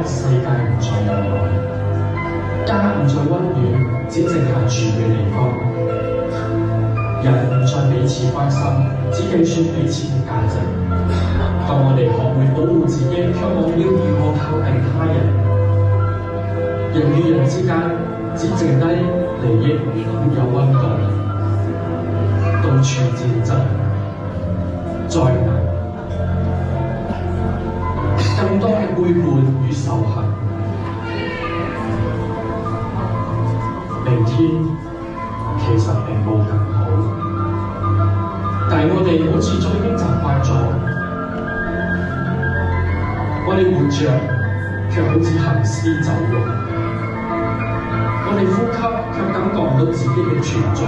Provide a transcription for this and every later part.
世界唔再有愛，家唔再溫暖，只剩下住嘅地方。人唔再彼此關心，只計算彼此嘅價值。當我哋學會保護自己，卻忘了如何靠近他人。人與人之間只剩低利益，沒有溫度，到處戰爭、災難，更多嘅背叛與仇恨。明天其實並冇更好，但係我哋好似早已經習慣咗，我哋活着卻好似行屍走肉，我哋呼吸卻感覺唔到自己嘅存在。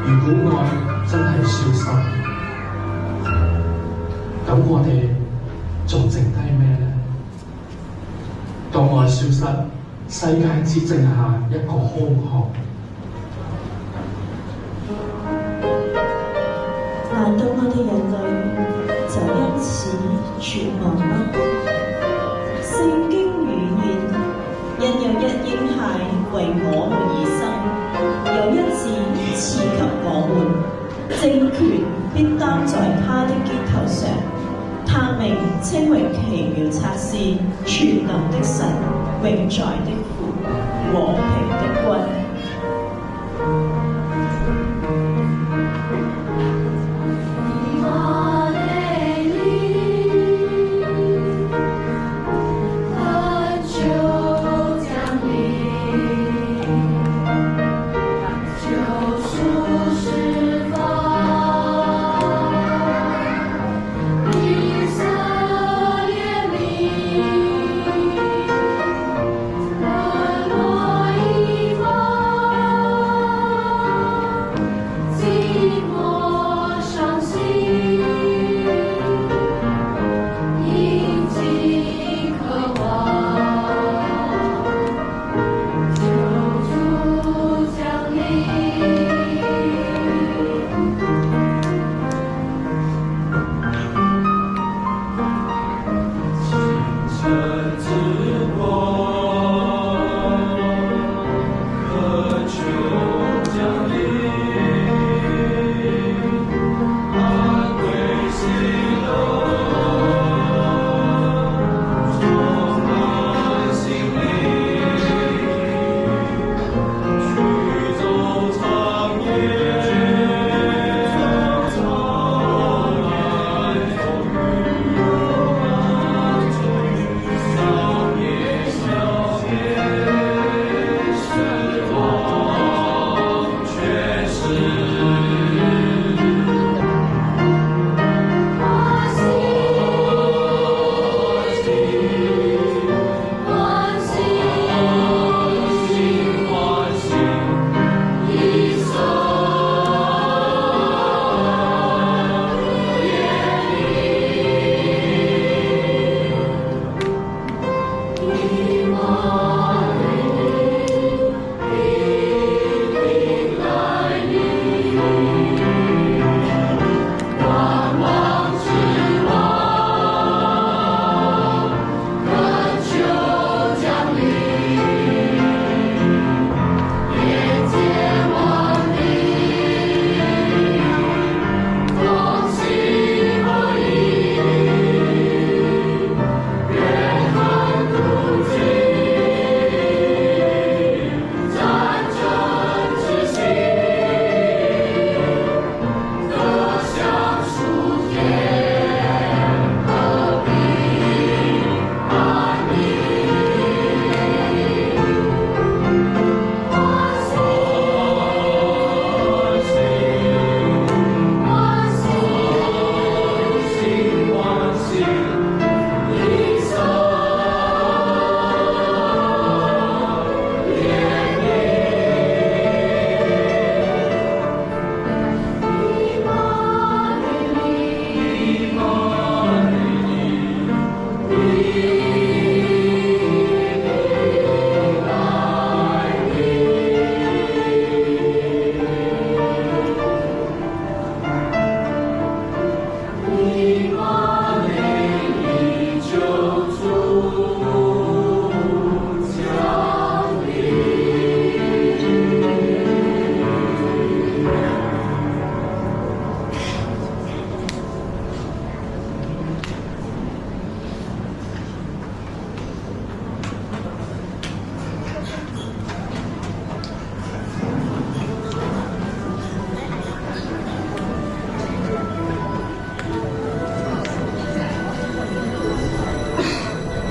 如果愛真係消失，咁我哋仲剩低咩呢？當愛消失，世界只剩下一個空殼。難道我哋人類就因此絕望嗎？聖經預言，因有一嬰孩為我們而生，有一子賜給我們，政權必擔在他的肩頭上，他名稱為奇妙策士、全能的神、永在的父、和平的君。落一方。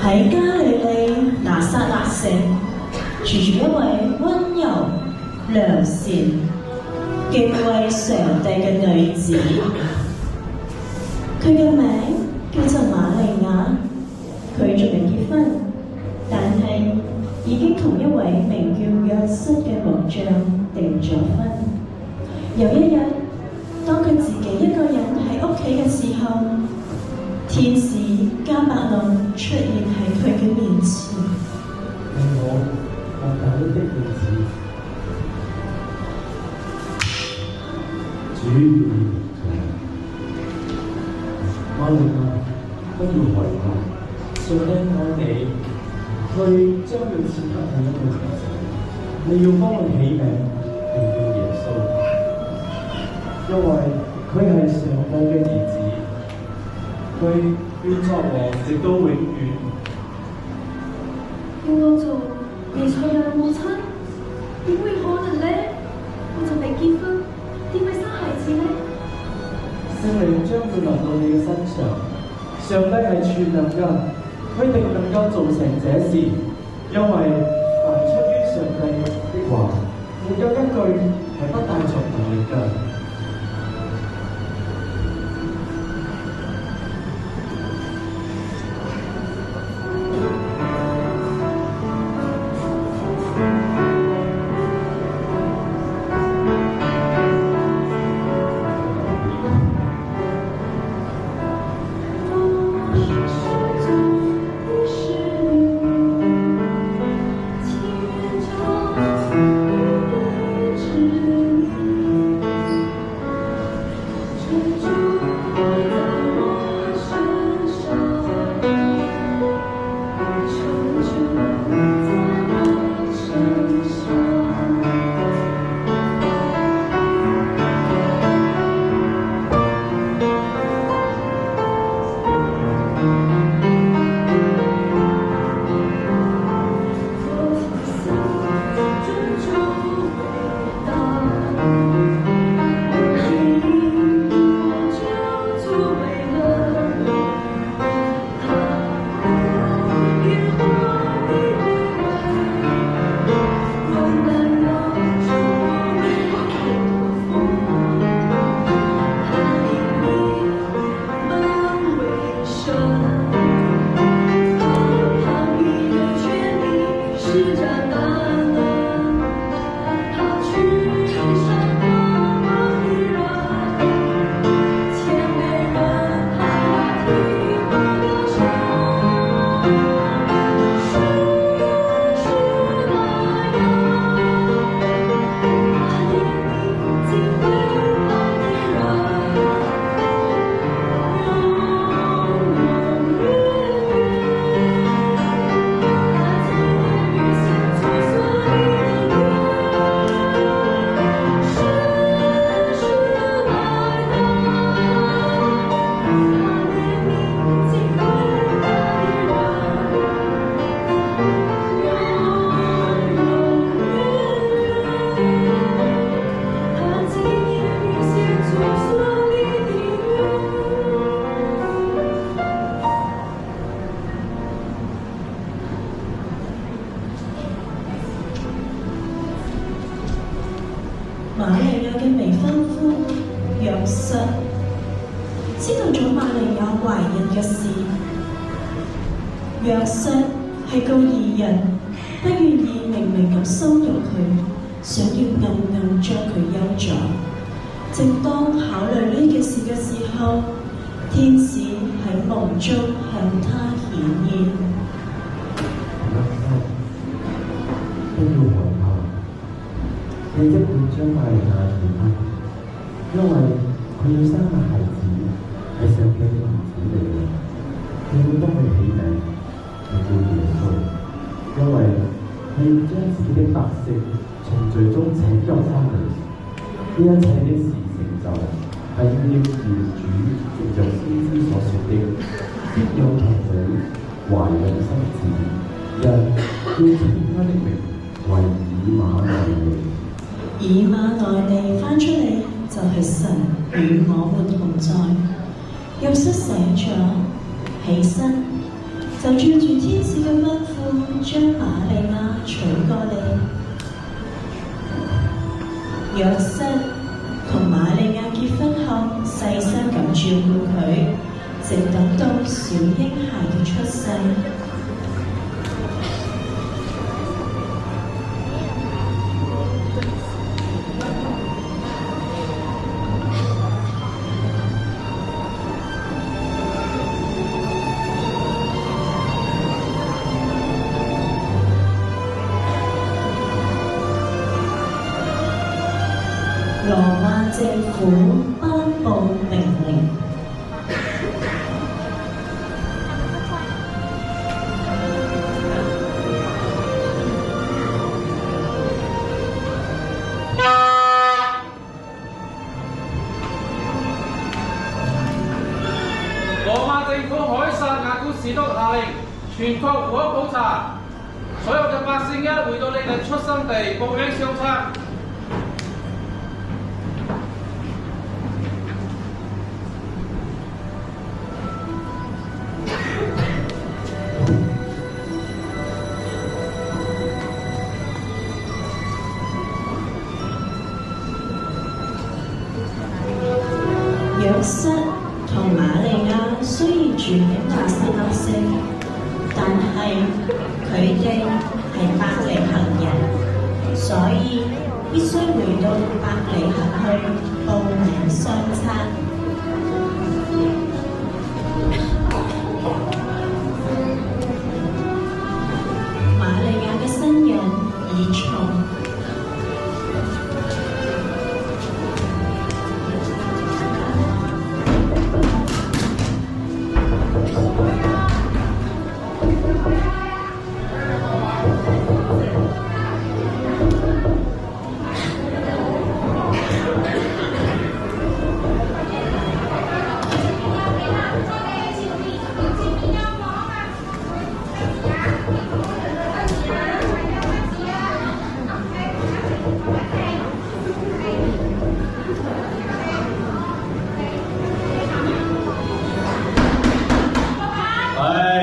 喺加利利拿撒勒城住住一位温柔良善、敬畏上帝嘅女子，佢嘅名叫做瑪利亞。佢仲未結婚，但係已經同一位名叫約瑟嘅木匠訂咗婚。有一日，當佢自己一個人喺屋企嘅時候，天使加百農出現喺佢嘅面前。我揀的日子，主與你同在。瑪利亞，不要害怕，上帝愛你，佢將要賜給你一個兒子，你要幫佢起名，名叫耶穌，因為佢係上帝嘅兒子，佢要作王直到永遠。要我做彌賽亞嘅母親，點會可能呢？我就未結婚，點會生孩子呢？聖靈將會臨到你嘅身上，上帝係全能嘅，佢定能夠做成這事，因為凡出於上帝的話，沒有一句係不帶着能力嘅。瑪利亞嘅未婚夫約瑟知道咗瑪利亞懷孕嘅事。約瑟係個義人，不願意明明咁羞辱佢，想要暗暗將佢休咗。正當考慮呢件事嘅時候，天使喺夢中向他顯現。不要害怕，你即會將瑪利亞獻給，因為佢要生嘅孩子係上帝嘅兒子嚟嘅，你會幫佢起名，名叫耶穌，因為你要將自己的百姓從罪中拯救翻嚟。呢一切的事成就，係要應驗主藉着先知所說的，必有童女懷孕生子，人要稱他的名為以馬內利。以馬內利翻出嚟就係神與我們同在。約瑟醒咗，起身就照住天使嘅吩咐，將瑪利亞娶過嚟。約瑟同瑪利亞結婚後，細心咁照顧佢，直等到小嬰孩嘅出世。羅馬政府頒布命令，羅馬政府凱撒亞古士督下令，全國戶口普查，所有嘅百姓一回到你哋出生地報名相冊。約瑟同瑪利亞雖然住喺納撒勒城，但係佢哋係伯利恆人，所以必須回到伯利恆去報名相冊。瑪利亞嘅身孕已重。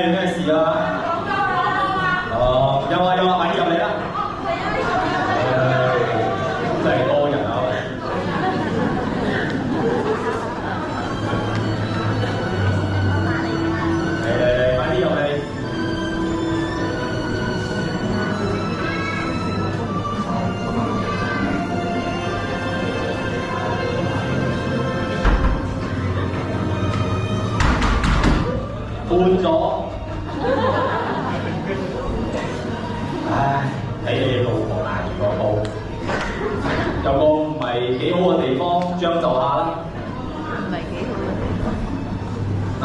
咩事啊？哦，有啊，快啲入嚟啦！真係多人啊！嚟，快啲入嚟！搬咗。唉，睇你老婆拿住個煲，有個唔係幾好嘅地方，將就下啦。唔係幾好。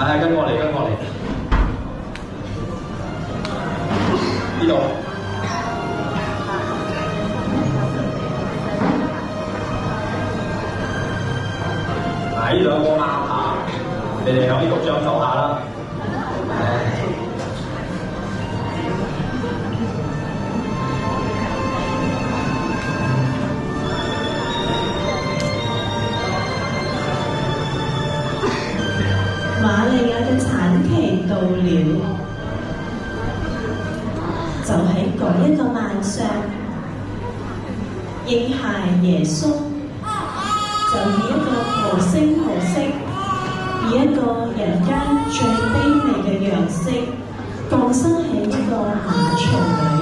唉，跟我嚟，呢度。嗱，呢兩個啱下，你哋喺呢度將就下啦。瑪利亞嘅產期到了，就喺嗰一個晚上，嬰孩耶穌就以一個無聲無息，以一個人間最卑微嘅樣式，降生喺呢個馬槽裏。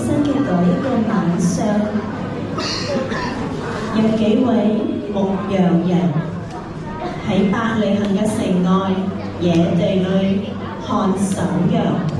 新嘅嗰一個晚上，有幾位牧羊人喺伯利恆嘅城外野地裏看守羊群。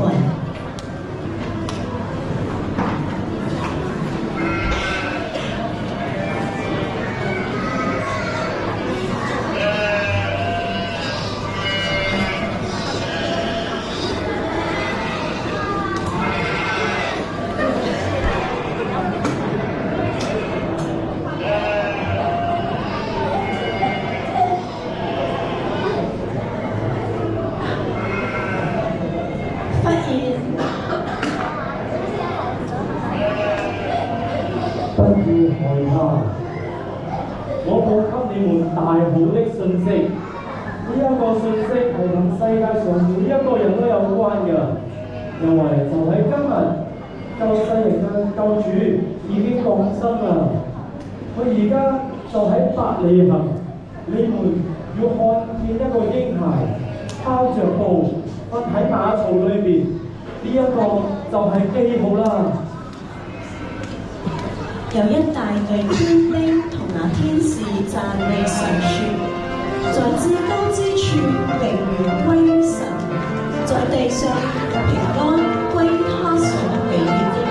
我報給你們大好的信息，呢一個信息係同世界上每一個人都有關嘅，因為就喺今日，救世人嘅救主已經降生啦。佢而家就喺伯利恆，你們要看見一個嬰孩包着布瞓喺馬槽裏邊，呢一個就係記號啦。有一大隊天兵同那天使讚美神說：在至高之處榮耀歸於神，在地上平安歸於他所喜悅的人。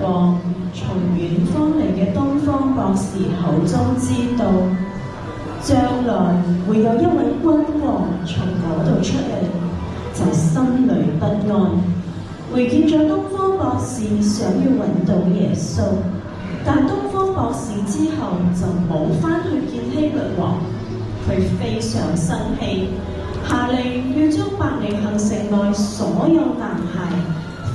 過，從遠方嚟嘅東方博士口中知道，將來會有一位君王從嗰度出嚟，就心裏不安。回見咗東方博士，想要揾到耶穌，但東方博士之後就冇返去見希律王，佢非常生氣，下令要將伯利恆城內所有男孩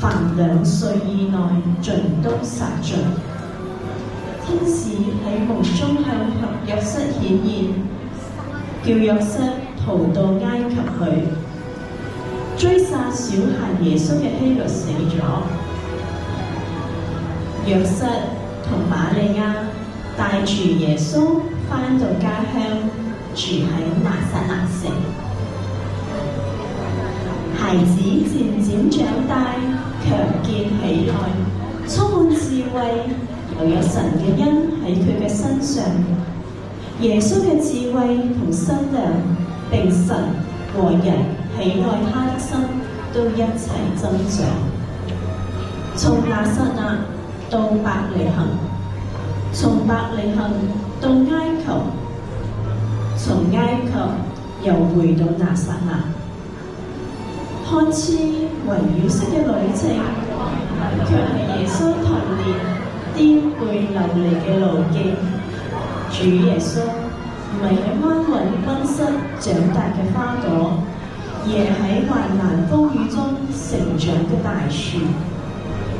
凡2歲以內盡都殺盡。天使喺夢中向約瑟顯現，叫約瑟逃到埃及去。追殺小孩耶穌嘅希律死咗，約瑟同瑪利亞帶住耶穌返到家鄉，住喺拿撒勒城。孩子漸漸長大，強健起來，充滿智慧，又有神嘅恩喺佢嘅身上。耶穌嘅智慧同身量，並神和人喜愛他的心都一齊增長。從拿撒勒到伯利恆，從伯利恆到埃及，從埃及又回到拿撒勒。看似圍繞式嘅旅程，卻係耶穌童年顛沛流離嘅路徑。主耶穌唔係喺安穩溫室長大嘅花朵，而係喺患難風雨中成長嘅大樹。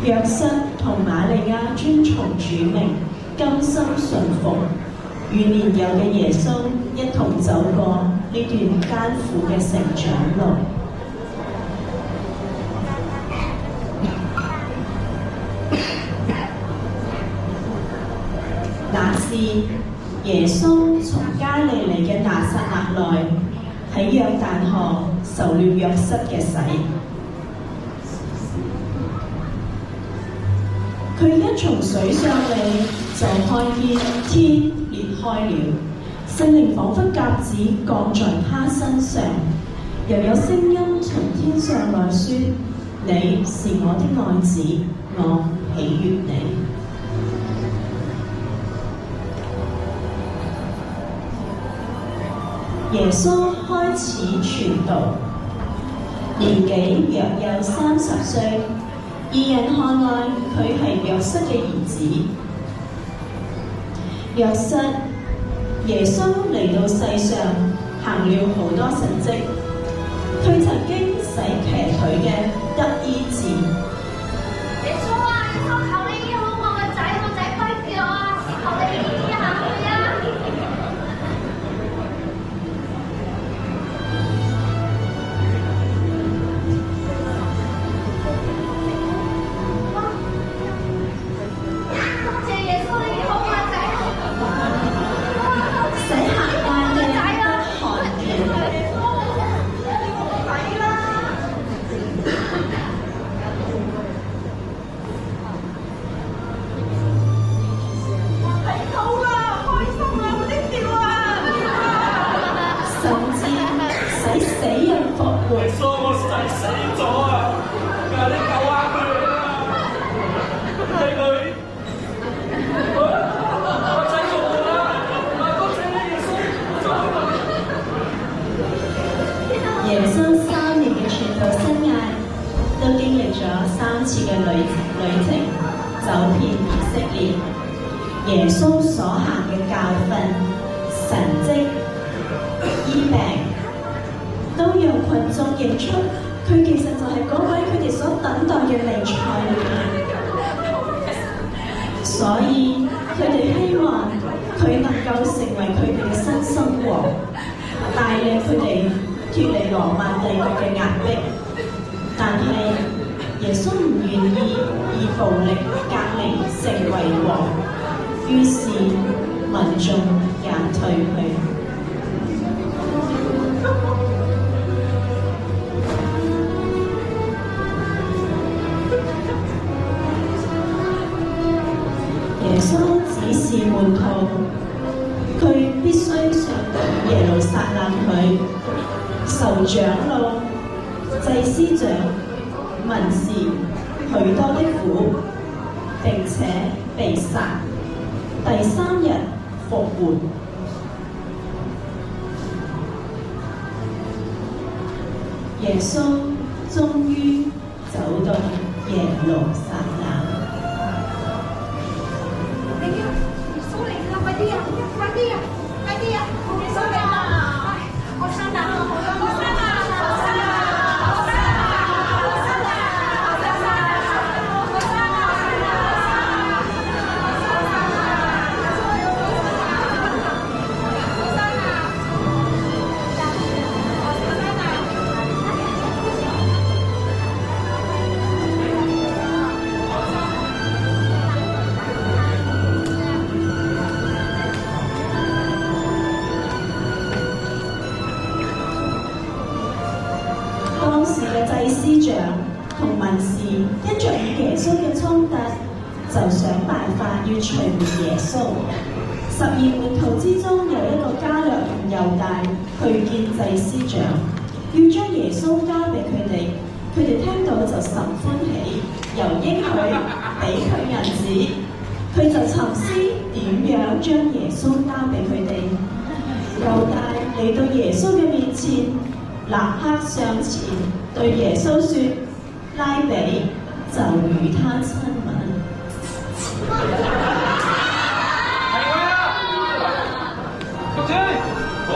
約瑟同瑪利亞遵從主命，甘心順服，與年幼嘅耶穌一同走過呢段艱苦嘅成長路。那時，耶穌從加利利嘅拿撒勒來，喺約旦河受了約瑟嘅洗。佢一從水上嚟，就看見天裂開了，聖靈彷彿鴿子降在他身上，又有聲音從天上來說：你是我的愛子，我喜悅你。耶穌開始傳道，年紀約有30歲，義人看來佢係約瑟嘅兒子。約瑟，耶穌嚟到世上行了好多神蹟，佢曾經使瘸腿嘅得醫治。耶穌啊，耶穌求你醫好我個仔，我仔跛腳啊，求你醫下佢啊！耶穌3年嘅傳道生涯，都經歷咗3次嘅旅程，走遍以色列。耶穌所行嘅教訓、神蹟、醫病，都讓群眾認出佢其實就係嗰位佢哋所等待嘅彌賽亞。所以佢哋希望佢能夠成為佢哋嘅新生王，帶領佢哋脫離羅馬帝國嘅壓迫。但係耶穌唔願意以暴力革命成為王，於是民眾也退去。耶穌指示門徒，佢必須上到耶路撒冷去，受長老、祭司長、文士許多的苦，並並且被殺，第3日復活。耶穌終於走到耶路撒冷。耶穌嚟啦！快啲啊！快啲啊！快啲啊！耶穌嚟啦！我生啦！我生啦！當時嘅祭司長同文士因着與耶穌嘅衝突，就想辦法要除滅耶穌。12門徒之中有一個加略人猶大去見祭司長，要將耶穌交俾佢哋。佢哋聽到就甚歡喜，又應許俾佢銀子。佢就沉思點樣將耶穌交俾佢哋。猶大嚟到耶穌嘅面前，立刻上前對耶穌說：拉比，就與他親吻。係佢啊！讀者，好，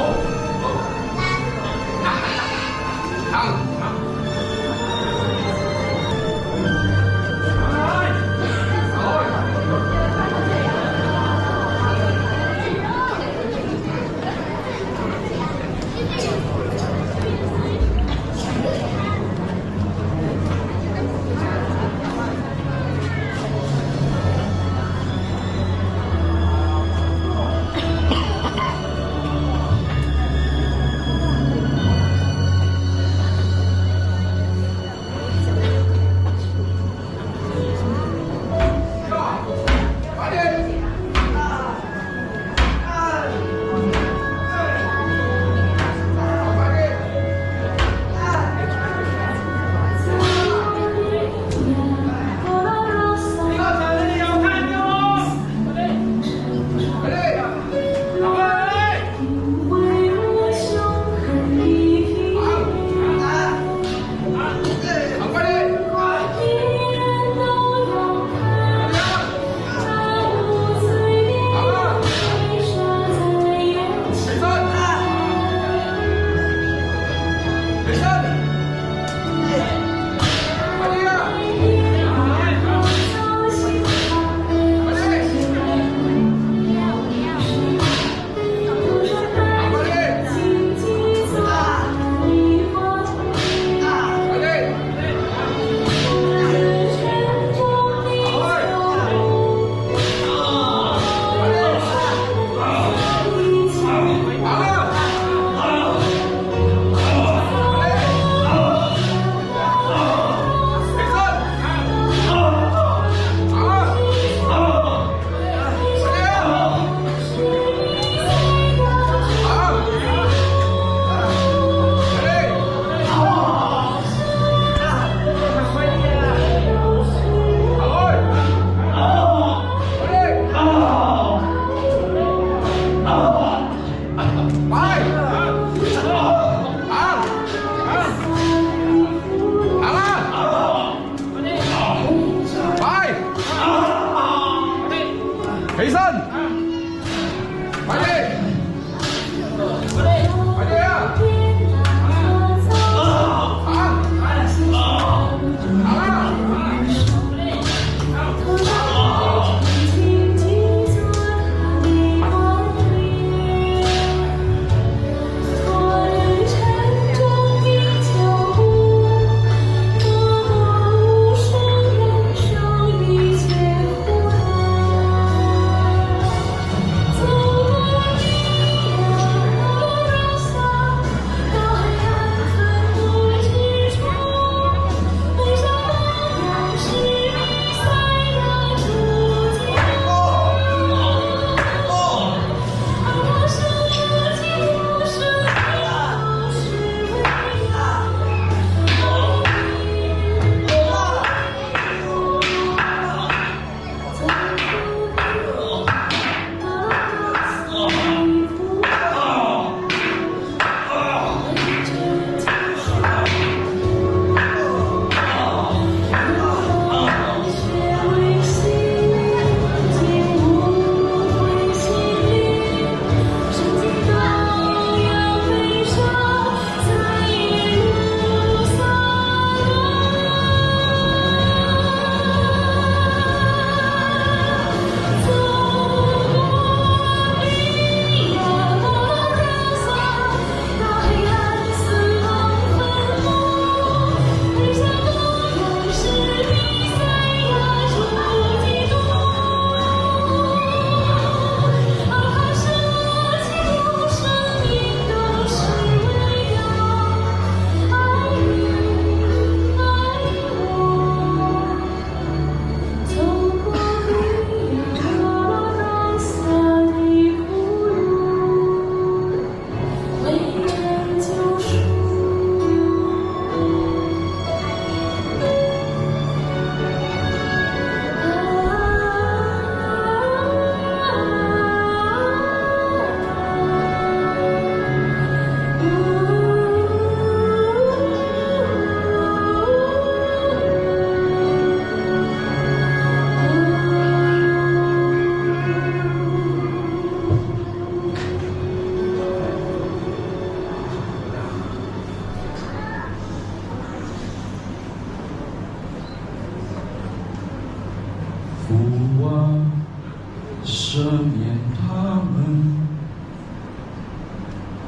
赦免他们，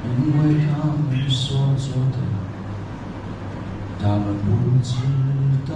因为他们所做的，他们不知道。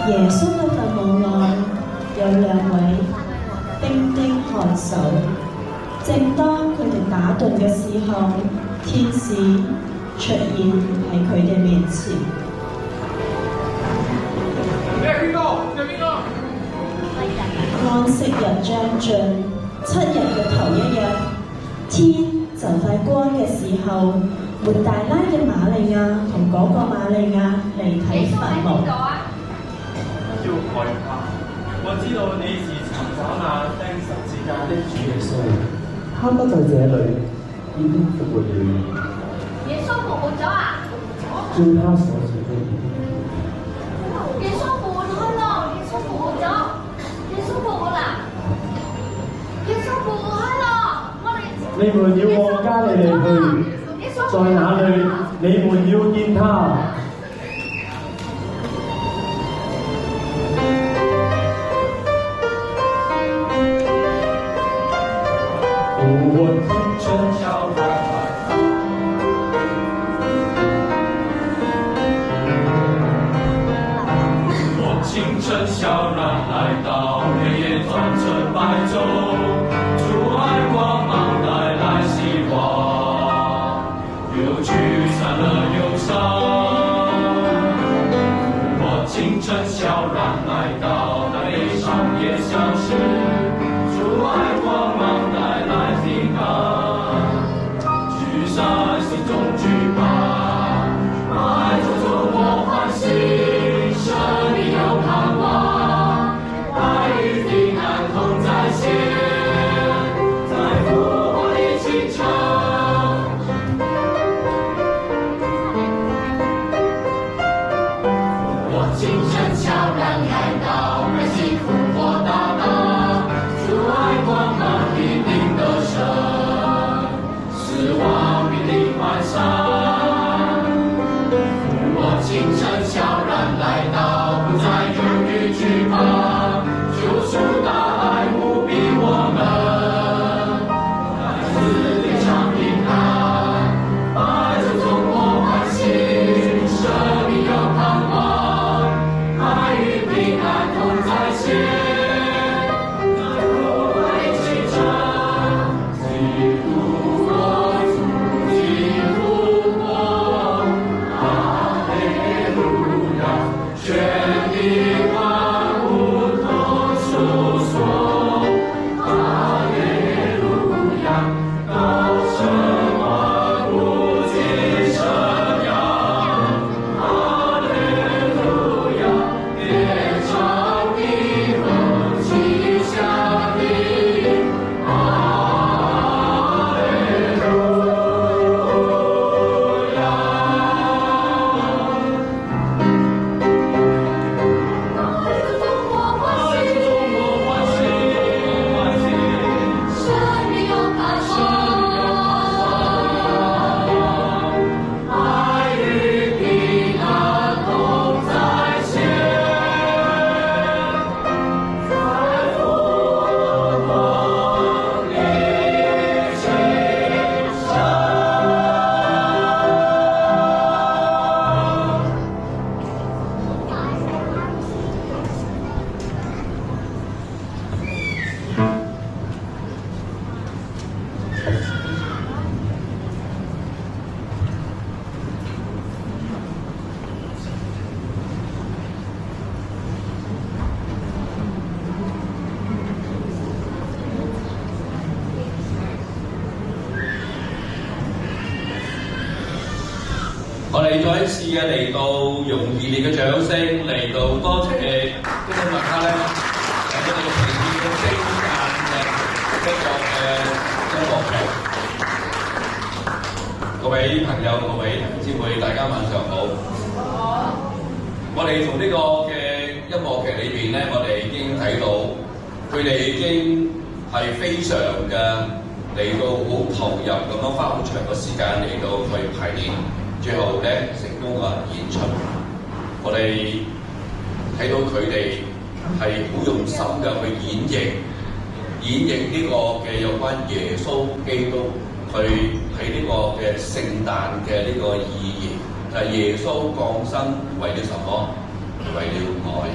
耶穌嘅墳墓內有兩位兵丁看守，正當佢哋打盹嘅時候，天使出現喺佢哋面前。安息日將盡，7日嘅頭一日，天就快光嘅時候，抹大拉嘅瑪利亞同嗰個瑪利亞嚟睇墳墓。要害怕，我知道你是尋找那釘十字架的主耶穌，他不在這裏，已經復活了。耶穌復活咗啊！照他所說的一定會。耶穌復活啦！耶穌復活咗！耶穌復活啦！耶穌復活啦！我哋你們要往加利利去，在那裏你們要見他。復活青春悄然來，我清晨悄然來到，黑夜轉成白晝，主愛光芒帶來希望，又驅散了憂傷。我清晨悄然來到，那悲傷也消失，主愛光芒帶來平安，驅散心中懼怕，愛中中我歡喜，生命有盼望，愛與平安同在線，在復活的清晨。我清晨悄然來到，開啟復活大道，主愛光芒必定得勝，死亡必定完散。我清晨悄然來到，不再憂慮懼怕，救贖大愛無比我們，來自天上平安，愛中中我歡喜，生命有盼望，愛與平安同在線，在復活的清晨，基督我主基復活，哈利路亞，全地萬物同訴說，哈利路亞，高聲萬物盡聲揚，哈利路亞，天上地和地下的，哈利路亞。愛中中我歡喜，生命有盼望，愛與平安同在線，在復活的清晨。我哋再一次嘅嚟到用熱烈嘅掌聲嚟到多謝今日大家咧，喺呢個平面嘅精簡嘅一個音樂劇。各位朋友、各位姊妹，大家晚上好。我哋從呢個嘅音樂劇裏邊咧，我哋已經睇到佢哋已經係非常嘅嚟到好投入咁樣花好長嘅時間嚟到去排練。最後咧成功嘅演出，我哋睇到佢哋係好用心嘅去演繹呢個嘅有關耶穌基督去喺呢個嘅聖誕嘅呢個意義，就係耶穌降生為了什麼？為了愛，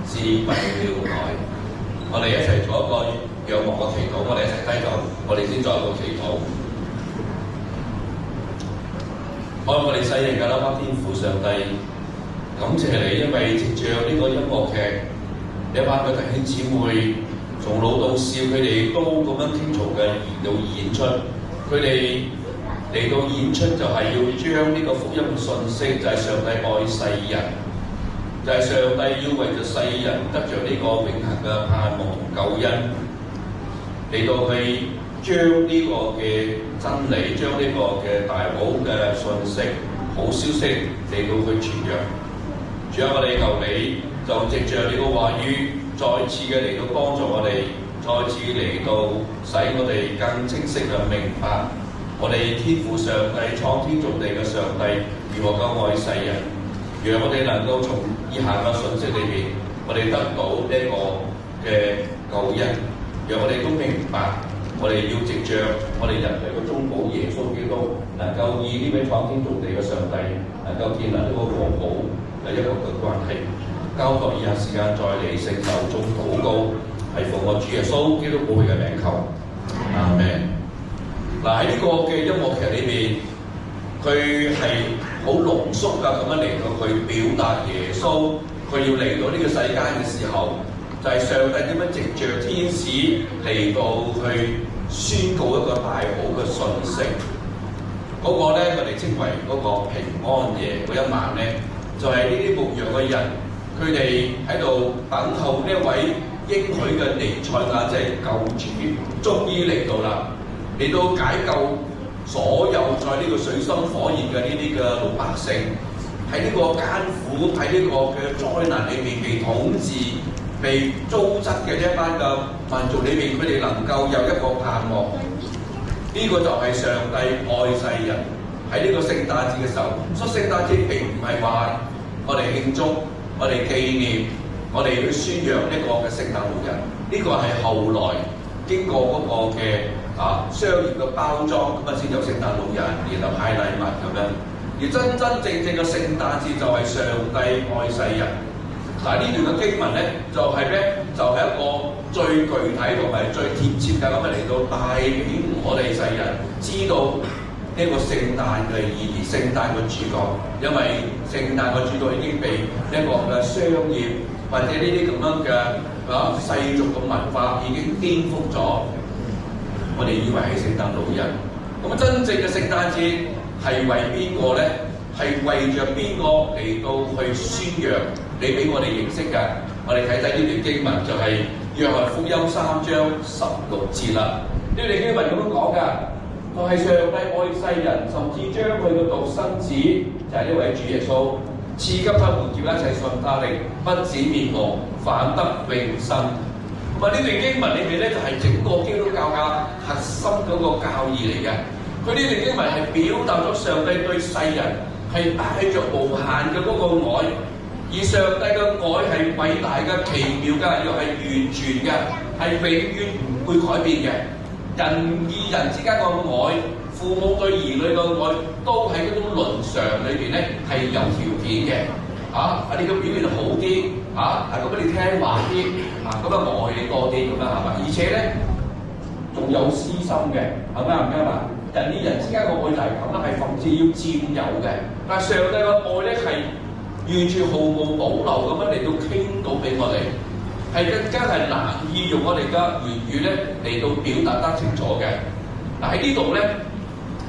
是為了愛。我哋一齊做一個仰望嘅祈禱，我哋一齊低頭，我哋先做一個祈禱。我哋世人嘅啦，天父上帝，感謝你，因為藉著呢個音樂劇，一班嘅弟兄姊妹從老到少，佢哋都咁樣天從嘅嚟到演出，佢哋嚟到演出就係要將呢個福音嘅信息，就係上帝愛世人，就係上帝要為咗世人得着呢個永恆嘅盼望同救恩，嚟到去將呢個嘅真理，將呢個嘅大寶嘅信息好消息嚟到去傳揚。主啊，我哋求你就藉着你個話語，再次嘅嚟到幫助我哋，再次嚟到使我哋更清晰嘅明白我哋天父上帝創天造地嘅上帝如何嘅愛世人，讓我哋能夠從以下嘅信息裏邊，我哋得到呢個嘅救恩，讓我哋都明白，我哋要藉着我哋人類嘅中保耶穌基督，能夠以呢位創天造地嘅上帝，能夠建立呢個和好嘅一個嘅關係。交託以下時間再嚟聖手中禱告，係奉我主耶穌基督寶貴嘅名求，阿們。嗱，喺呢個嘅音樂劇裏面，佢係好濃縮㗎咁樣嚟到去表達耶穌，佢要嚟到呢個世間嘅時候，就係、是、上帝點樣藉着天使嚟到去宣告一個大好嘅訊息。嗰、那個咧，我哋稱為嗰個平安夜嗰一晚咧，就係呢啲牧羊嘅人，佢哋喺度等候呢一位應許嘅彌賽亞，即係救主，終於嚟到啦，嚟到解救所有在呢個水深火熱嘅呢啲嘅老百姓，喺呢個艱苦，喺呢個嘅災難裏面被統治、被糟質嘅一班嘅民族裏面，佢哋能夠有一個盼望。呢、個就係上帝愛世人。喺呢個聖誕節嘅時候，所以聖誕節並唔係話我哋慶祝、我哋紀念、我哋去宣揚呢個嘅聖誕老人。呢、個係後來經過嗰個嘅商業嘅包裝，咁啊先有聖誕老人，然後派禮物咁樣。而真真正正嘅聖誕節就係上帝愛世人。嗱，呢段嘅經文咧，就係一個最具體同埋最貼切嘅咁樣嚟到帶俾我哋世人知道呢個聖誕嘅意義、聖誕嘅主角。因為聖誕嘅主角已經被一個嘅商業或者呢啲咁樣嘅世俗嘅文化已經顛覆咗。我哋以為係聖誕老人，咁真正嘅聖誕節係為邊個咧？係為着邊個嚟到去宣揚？你俾我哋認識嘅，我哋睇睇呢段經文就係約翰福音3章16節啦。呢段經文咁樣講㗎，就係、上帝愛世人，甚至將佢嘅獨生子，就係呢位主耶穌，賜給他們，叫一切信他的，不至滅亡，反得永生。咁啊，呢段經文裏面咧，就係、整個基督教嘅核心嗰個教義嚟嘅。佢呢段經文係表達咗上帝對世人係帶着無限嘅嗰個愛。而上帝嘅愛係偉大嘅、奇妙嘅，又係完全嘅，係永遠唔會改變嘅。人與人之間嘅愛，父母對兒女嘅愛，都喺嗰種倫常裏邊咧係有條件嘅。你嘅表現好啲，咁你聽話啲，咁我愛你多啲咁樣係嘛？而且咧仲有私心嘅，係咪唔啱啊？人與人之間嘅愛就係咁啦，係甚至要佔有嘅。但係上帝嘅愛咧係完全毫無保留咁樣嚟到傾到俾我哋，係更加係難以用我哋嘅言語咧嚟到表達得清楚嘅。嗱，喺呢度咧，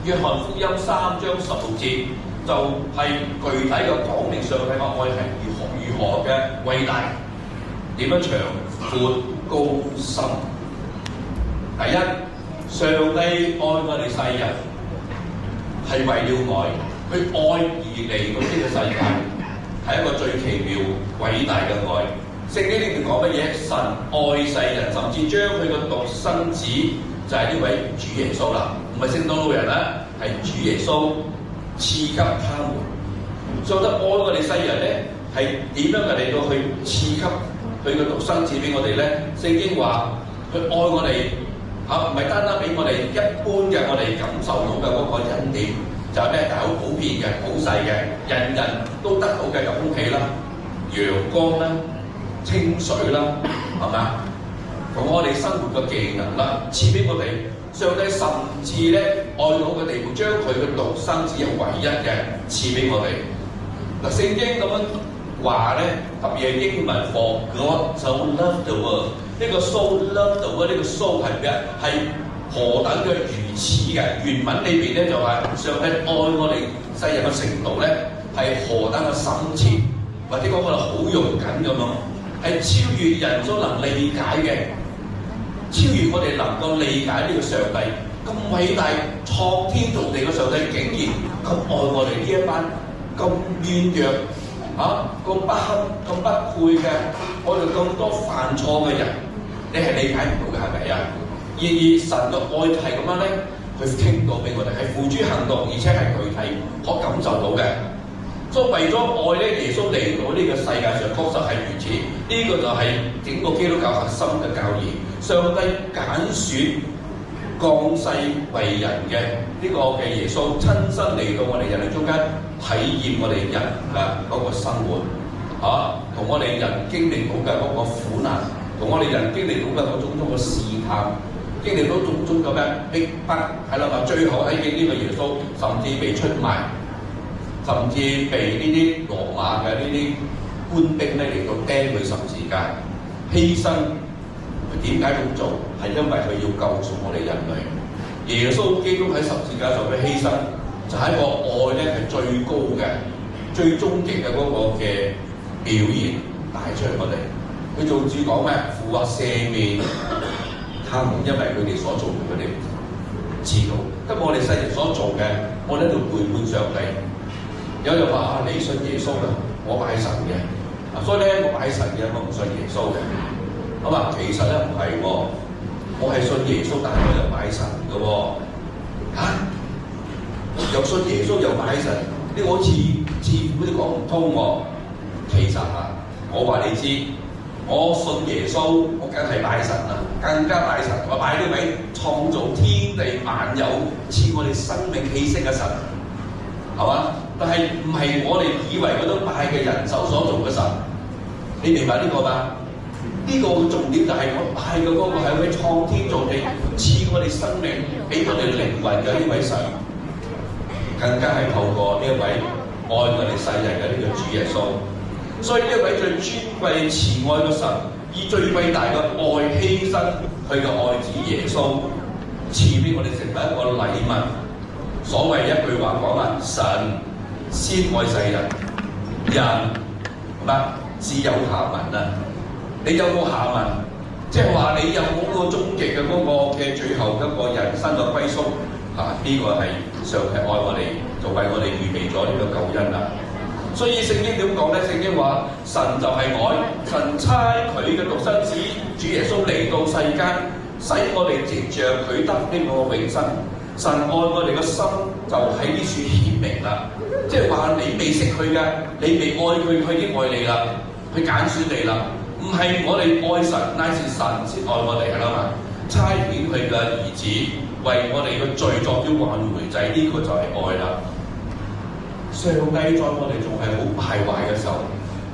約翰福音3章16節就係具體嘅講明上帝嘅愛係如何嘅偉大，點樣長闊高深。第一，上帝愛我哋世人係為了愛，佢愛而嚟到呢個世界。係一個最奇妙、偉大嘅愛。聖經呢邊講乜嘢？神愛世人，甚至將佢個獨生子，就係呢位主耶穌啦，唔係聖誕老人啦，係主耶穌賜給他們。上帝愛我哋世人咧，係點樣嘅嚟到去賜給佢個獨生子俾我哋咧？聖經話佢愛我哋唔係單單俾我哋一般嘅我哋感受到嘅嗰個恩典。就係咩？係好普遍嘅、普世嘅，人人都得到嘅空氣啦、陽光啦、清水啦，係咪啊？同我哋生活嘅技能啦，賜俾我哋。上帝甚至咧愛到嘅地步，將佢嘅獨生子係唯一嘅賜俾我哋。嗱，聖經咁樣話咧，特別係英文 For God so loved the world， 呢個 so loved the world， 呢個 so 係咩？係何等嘅如此嘅？原文裏邊咧就話上帝愛我哋世人嘅程度咧係何等嘅深切，或者講我哋好容緊咁樣，係超越人所能理解嘅，超越我哋能夠理解呢個上帝咁偉大創天造地嘅上帝，竟然咁愛我哋呢一班咁軟弱咁不堪、咁不配嘅，我哋咁多犯錯嘅人，你係理解唔到嘅，係咪啊？然而神嘅愛係咁樣咧，佢傾到俾我哋，係付諸行動，而且係具體可感受到嘅。所以為咗愛咧，耶穌嚟到呢個世界上，確實係如此。呢、個就係整個基督教核心嘅教義。上帝揀選降世為人嘅呢個嘅耶穌，親身嚟到我哋人類中間，體驗我哋人嘅嗰個生活，同我哋人經歷到嘅嗰個苦難，同我哋人經歷到嘅嗰種種嘅試探，經歷到種種咁嘅逼迫，係啦嘛。最後睇見呢個耶穌，甚至被出賣，甚至被呢啲羅馬嘅呢啲官兵咧嚟到釘佢十字架，犧牲。佢點解咁做？係因為佢要救贖我哋人類。耶穌基督喺十字架上嘅犧牲，就係一個愛咧係最高嘅、最終極嘅嗰個嘅表現，帶出我哋。佢做主講咩？父啊，赦免他們，因為佢哋所做嘅，佢哋唔知道。今日我哋世人所做嘅，我哋喺度背叛上帝。有人話你信耶穌㗎，我拜神嘅，所以咧我拜神嘅，我唔信耶穌嘅。咁啊，其實咧唔係喎，我係信耶穌，但係我又拜神嘅喎。又信耶穌又拜神，呢個好似乎都講唔通喎。其實我話你知，我信耶穌，我梗係拜神啦，更加拜神。我拜呢位創造天地萬有、賜我哋生命氣息嘅神，係嘛？但係唔係我哋以為嗰種拜嘅人手所做嘅神？你明白呢個嘛？呢個嘅重點就係我拜嘅嗰個係位創天造地、賜我哋生命、俾我哋靈魂嘅呢位神，更加係透過呢一位愛我哋世人嘅呢個主耶穌。所以呢一位最尊貴慈愛嘅神，以最偉大嘅愛犧牲佢嘅愛子耶穌，賜俾我哋成為一個禮物。所謂一句話講啊，神先愛世人，人自有下文啊！你有冇下文？即係話你有冇個終極嘅嗰個嘅最後一個人生嘅歸宿？呢個係上帝愛我哋，就為我哋預備咗呢個救恩啦。所以聖經點講咧？聖經話神就係愛，神差佢嘅獨生子主耶穌嚟到世間，使我哋藉著佢得呢個永生。神愛我哋嘅心就喺呢處顯明啦。即係話你未識佢嘅，你未愛佢，佢已經愛你啦，佢揀選你啦。唔係我哋愛神，乃是神先愛我哋㗎啦嘛。差遣佢嘅兒子為我哋嘅罪作咗挽回祭，呢個就係愛啦。上帝在我哋仲係好敗壞嘅時候，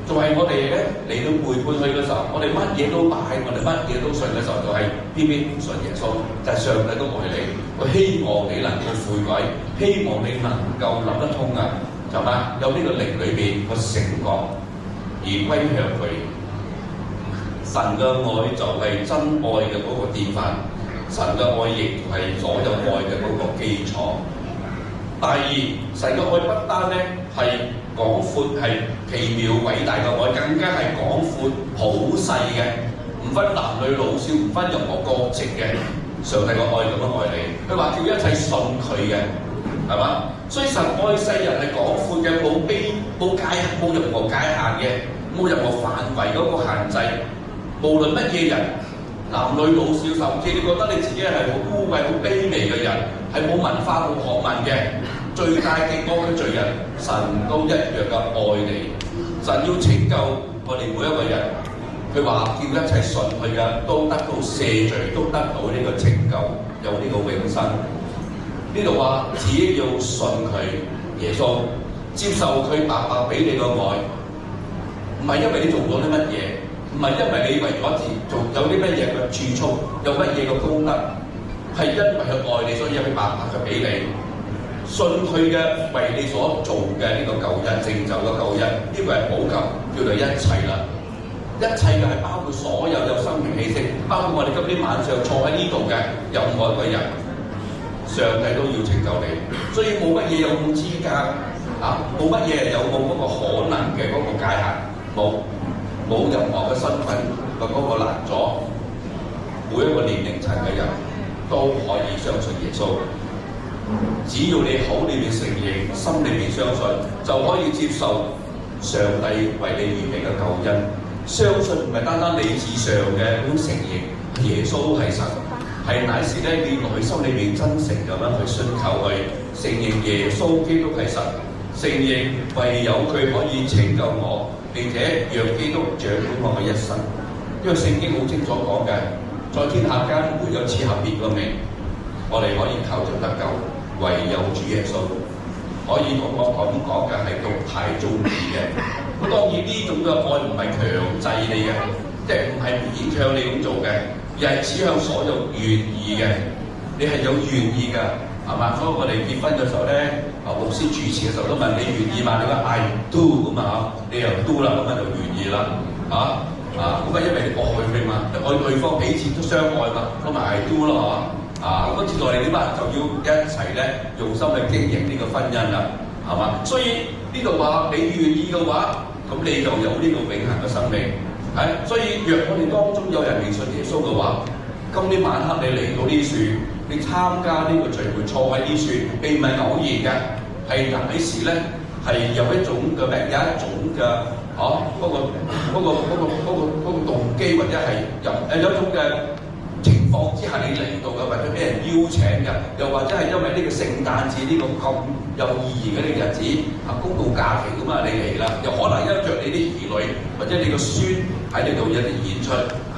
仲係我哋咧嚟到背叛佢嘅時候，我哋乜嘢都拜，我哋乜嘢都信嘅時候，就係偏偏唔信耶穌。就係上帝都愛你，佢希望你能夠悔改，希望你能夠諗得通啊，就嘛有呢個靈裏邊個醒覺而歸向佢。神嘅愛就係真愛嘅嗰個典範，神嘅愛亦係所有愛嘅嗰個基礎。第二，神嘅愛不單咧係廣闊係奇妙偉大嘅愛，更加係廣闊普世嘅，唔分男女老少，唔分任何國籍嘅。上帝嘅愛咁樣愛你，佢話叫一切信佢嘅，係嘛？所以神愛世人係廣闊嘅，冇任何界限嘅，冇任何範圍嗰個限制。無論乜嘢人，男女老少，甚至你覺得你自己係好污穢、好卑微嘅人，係冇文化、冇學問嘅，罪大極惡嘅罪人，神都一樣嘅愛你。神要拯救我哋每一個人，佢話叫一切信佢嘅都得到赦罪，都得到呢個拯救，有呢個永生。呢度話只要信佢耶穌，接受佢白白俾你個愛，唔係因為你做咗啲乜嘢。唔係因為你為咗做有啲乜嘢嘅儲蓄，有乜嘢嘅功德，係因為佢愛你，所以佢白白嘅俾你。信佢嘅為你所做嘅呢個救恩，成就嘅救恩，呢個係補救，叫做一切啦。一切嘅係包括所有有生命氣息，包括我哋今天晚上坐喺呢度嘅任何一個人，上帝都要拯救你。所以冇乜嘢有冇資格冇乜嘢有冇嗰個可能嘅嗰個界限，冇任何嘅身份嘅嗰個攔阻，每一個年齡層嘅人都可以相信耶穌。只要你口裏面承認，心裏面相信，就可以接受上帝為你預備嘅救恩。相信唔係單單理智上嘅嗰種承認耶穌係神，係乃是咧你內心裏面真誠咁樣去信靠佢，承認耶穌基督係神，承認唯有佢可以拯救我，並且讓基督掌管我嘅一生。因為聖經好清楚講嘅，在天下間沒有賜下別個名，我哋可以靠着得救。唯有主耶穌可以咁講嘅係獨太中意嘅。咁當然呢種嘅愛唔係強制你嘅，即係唔係勉強你咁做嘅，而係指向所有願意嘅。你係有願意㗎，係嘛？所以我哋結婚嘅時候咧，牧師主持嘅時候都問你願意嘛？你話 I do 咁啊，你又 do 啦，咁就願意啦，咁因為你愛佢嘛，愛對方彼此都相愛嘛，咁咪 I do 咯，咁接落嚟點啊？就要一齊咧用心去經營呢個婚姻啦，係嘛？所以呢度話你願意嘅話，咁你就有呢個永恆嘅生命。所以若我哋當中有人未信耶穌嘅話，今天晚黑你嚟到呢處，你參加呢個聚會，坐喺呢處，並唔係偶然嘅，係乃時咧係有一種嘅咩？有一種嘅嗰個動機，或者係有一種嘅情況之下你嚟到嘅，或者俾人邀請嘅，又或者係因為呢個聖誕節呢個咁有意義嘅呢個日子公共假期咁啊，你嚟啦，又可能因着你啲兒女或者你個孫喺呢度有啲演出，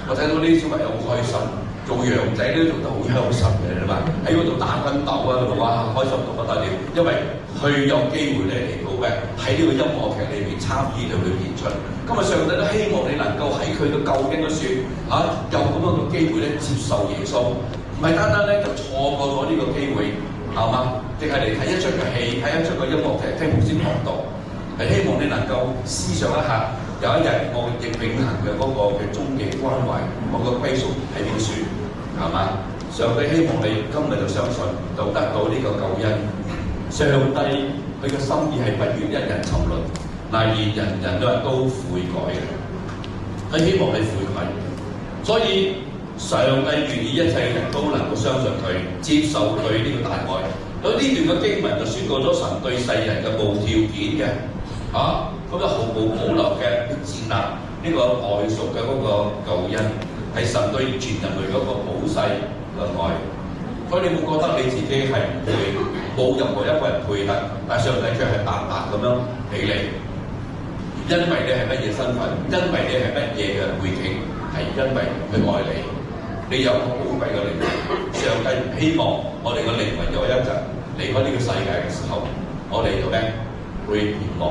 我睇到呢啲小朋友好開心，做羊仔都做得好開心嘅啦嘛，喺嗰度打筋斗啊，哇開心到不得了，因為佢有機會咧嚟到嘅喺呢個音樂劇裏邊參與到佢演出。今日上帝都希望你能夠喺佢嘅救恩嘅説有咁樣嘅機會咧接受耶穌，唔係單單咧就錯過咗呢個機會，係嘛？淨係嚟睇一出嘅戲，睇一出嘅音樂劇，聽牧師講道，係希望你能夠思想一下，有一日我亦永恆嘅嗰個嘅終極關懷，我個歸屬喺邊處，係嘛？上帝希望你今日就相信，就得到呢個救恩。上帝佢嘅心意係不願一人沉淪，乃願人都悔改嘅。佢希望你悔改，所以上帝願意一切人都能夠相信佢，接受佢呢個大愛。所以呢段嘅經文就宣告咗神對世人嘅無條件嘅咁就毫無保留嘅接納呢個愛屬嘅嗰個救恩，係神對全人類嗰個普世嘅愛。所以你會覺得你自己係唔配，冇任何一個人配得，但上帝卻係白白咁樣俾你，因為你係乜嘢身份，因為你係乜嘢嘅背景，係因為佢愛你，你有個寶貴嘅靈魂。上帝唔希望我哋嘅靈魂有一日離開呢個世界嘅時候，我哋就咩會滅亡，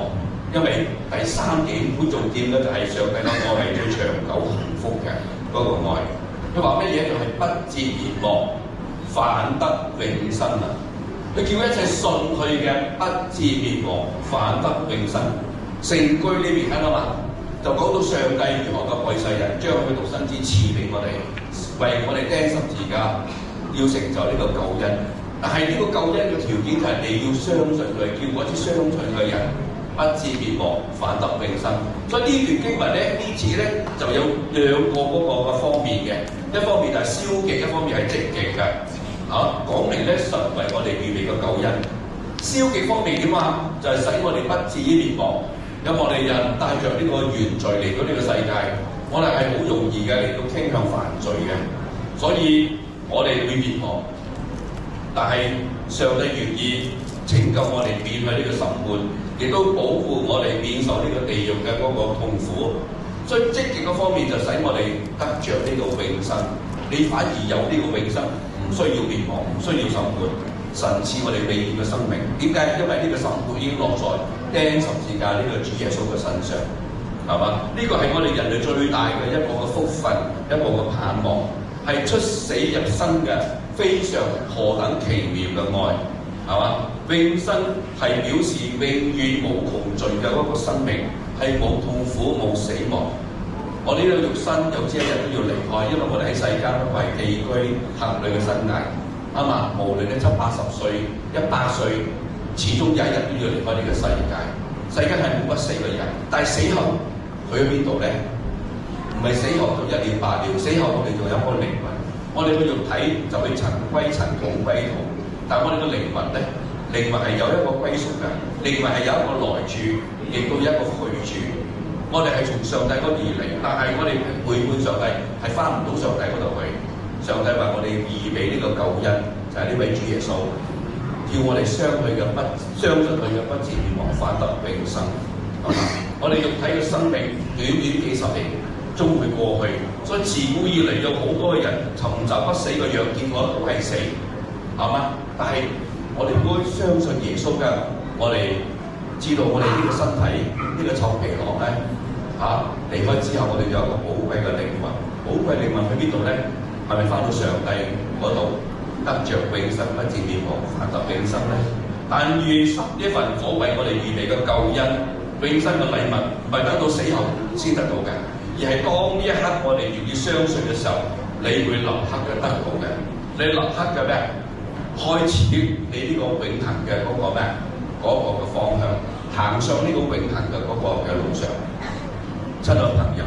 因為第三點好重點嘅就係上帝嘅愛係最長久幸福嘅嗰個愛。佢話乜嘢就係不至滅亡，反得永生啊！佢叫一切信佢嘅不至滅亡，反得永生。聖居呢邊睇到嘛？就講到上帝如何嘅愛世人，將佢獨生子賜俾我哋，為我哋釘十字架，要成就呢個救恩。但係呢個救恩嘅條件就係你要相信佢，叫嗰啲相信嘅人不至滅亡，反得永生。所以呢段經文咧，呢次咧就有兩個嗰個嘅方面嘅，一方面就係消極，一方面係積極嘅。講明咧神為我哋預備嘅救恩。消極方面點啊？就係使我哋不至於滅亡。因為我哋人帶着呢個原罪嚟到呢個世界，我哋係好容易嘅嚟到傾向犯罪嘅，所以我哋會滅亡。但係上帝願意拯救我哋免去呢個審判，亦都保護我哋免受呢個地獄嘅嗰個痛苦。所以積極嘅方面就使我哋得着呢個永生，你反而有呢個永生。唔需要滅亡，唔需要審判，神賜我哋永遠嘅生命。點解？因為呢個審判已經落在釘十字架呢個主耶穌嘅身上，係嘛？呢個係我哋人類最大嘅一個嘅福分，一個嘅盼望，係出死入生嘅非常何等奇妙嘅愛，係嘛？永生係表示永遠無窮盡嘅嗰個生命，係冇痛苦冇死亡。我哋呢個肉身有朝一日都要離開，因為我哋喺世間都係寄居客旅嘅生涯，啱嘛？無論你70、80歲、100歲，始終有一日都要離開呢個世界。世界係冇不死嘅人，但係死後去咗邊度咧？唔係死後就一了百了，死後我哋仲有一個靈魂，我哋個肉體就會塵歸塵，土歸土，但我哋個靈魂咧，靈魂係有一個歸屬嘅，靈魂係有一個來處，亦都有一個去處。我哋係從上帝嗰度而嚟，但係我哋背叛上帝，係翻唔到上帝嗰度去。上帝話我哋預備呢個救恩，就係呢位主耶穌，叫我哋相信佢嘅不至滅亡，反得永生。我哋肉體嘅生命短短幾十年，終會過去。所以自古以嚟有好多嘅人尋找不死嘅藥，結果都係死，係嘛？但係我哋如果相信耶穌嘅，我哋知道我哋呢個身體呢個臭皮囊咧離開之後，我哋有一個寶貴嘅靈魂。寶貴靈魂去邊度咧？係咪翻到上帝嗰度得着永生，不至滅亡，反得永生咧？但願呢一份所為我哋預備嘅救恩、永生嘅禮物，唔係等到死後先得到嘅，而係當呢一刻我哋願意相信嘅時候，你會立刻嘅得到嘅。你立刻嘅咩？開始你呢個永恆嘅嗰個咩？嗰個嘅方向，行上呢個永恆嘅嗰個嘅路上。親愛朋友，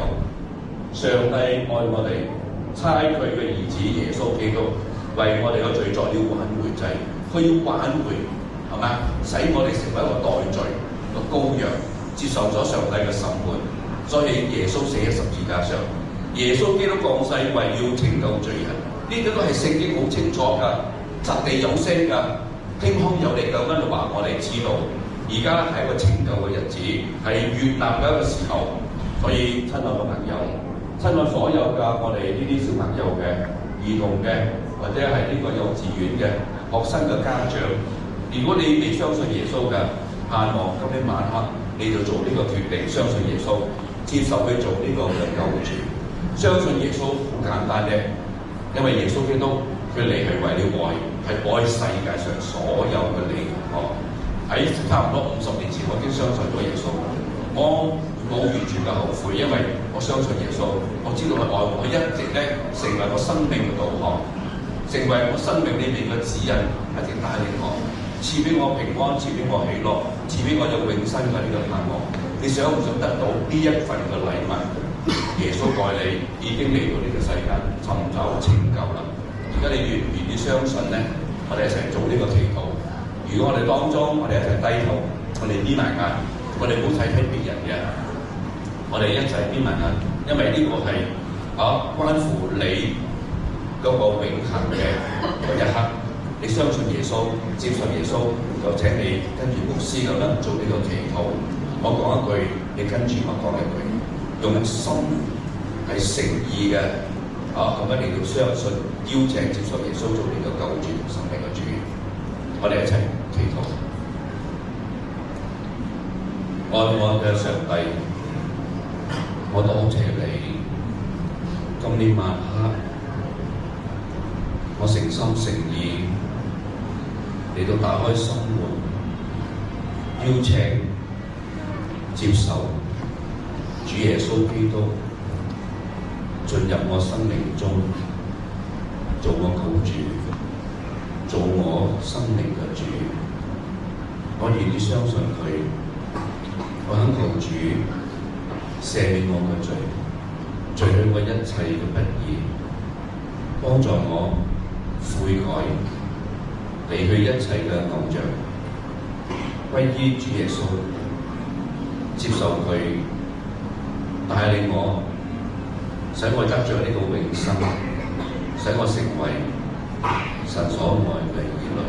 上帝愛我哋，差佢嘅兒子耶穌基督為我哋嘅罪作了挽回祭，佢要挽回係咪？使我哋成為一個代罪嘅羔羊，接受咗上帝嘅審判。所以耶穌死喺十字架上，耶穌基督降世為要拯救罪人。呢啲都係聖經好清楚㗎，擲地有聲㗎，天空有力咁樣就話我哋知道。而家係一個拯救嘅日子，係越南嘅一個時候。所以親愛嘅朋友，親愛所有嘅我哋呢啲小朋友嘅、兒童嘅，或者係呢個幼稚園嘅學生嘅家長，如果你未相信耶穌嘅，盼望今天晚黑你就做呢個決定，相信耶穌，接受佢做呢個嘅救主。相信耶穌好簡單嘅，因為耶穌基督佢嚟係為了愛，係愛世界上所有嘅你同我。喺差唔多50年前，我已經相信咗耶穌，我冇完全嘅後悔，因為我相信耶穌，我知道佢愛我，一直咧成為我生命嘅導航，成為我生命裏面嘅指引，一直帶領我，賜俾我平安，賜俾我喜樂，賜俾我有永生嘅呢個盼望。你想唔想得到呢一份嘅禮物？耶穌愛你，已經嚟到呢個世界尋找拯救啦。而家你願唔願意相信咧？我哋一齊做呢個祈禱。如果我哋當中，我哋一齊低頭，我哋眯埋眼，我哋唔好睇別人嘅。我哋一齊邊問啊，因為呢個係關乎你嗰個永恆嘅嗰一刻。你相信耶穌，接受耶穌，就請你跟住牧師咁樣做呢個祈禱。我講一句，你跟住我講一句，用心係誠意嘅咁樣嚟到相信，邀請接受耶穌做你個救主同生命嘅主。我哋一齊祈禱。愛我嘅上帝，我多謝你，今年晚黑，我誠心誠意嚟到打開心門，邀請接受主耶穌基督進入我生命中，做我救主，做我生命嘅主。我願意相信佢，我懇求主赦免我嘅罪，除去我一切嘅不義，幫助我悔改，離去一切嘅偶像，歸於主耶穌，接受佢帶領我，使我得着呢個永生，使我成為神所愛嘅兒女。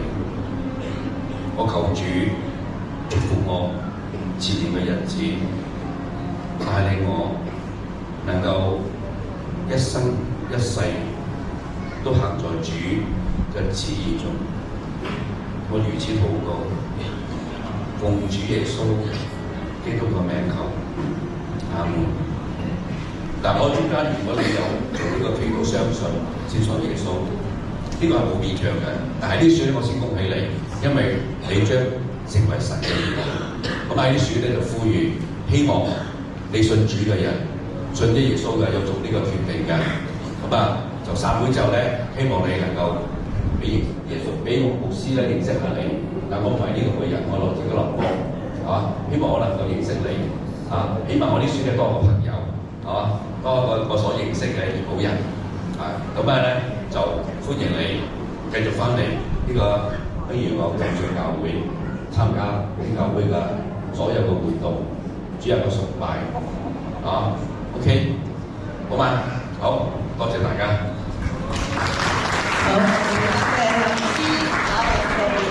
我求主祝福我前面嘅日子，帶領我能夠一生一世都行在主嘅旨意中。我如此禱告，奉主耶穌基督嘅名求，阿門。但我中間如果你有做呢個祈禱，相信接受耶穌，呢個係冇勉強嘅。但係呢處我先恭喜你，因為你將成為神嘅兒女。咁喺呢處咧就呼籲，希望你信主嘅人，信咗耶穌嘅有做呢個決定嘅。咁就散會之後咧，希望你能夠俾耶穌俾我牧師咧認識下你。但我唔係呢個嘅人，我來自己林邦，希望我能夠認識你，希望我啲書咧多個朋友，多個我所認識嘅熱好人，咁咧就歡迎你繼續翻嚟呢個北元港浸信教會參加呢教會嘅所有嘅活動，主日嘅崇拜啊 ，OK， 好嘛？好，多謝大家。好，多謝老師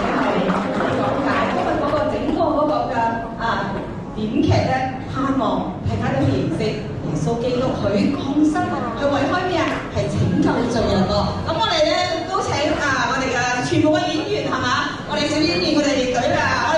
講解，因為嗰個整個嗰個嘅點劇咧，盼望大家都認識耶穌基督，佢降生係為開咩啊？係拯救罪人喎。咁我哋咧都請我哋嘅全部嘅演員係嘛？我哋小演員，我哋列隊啦。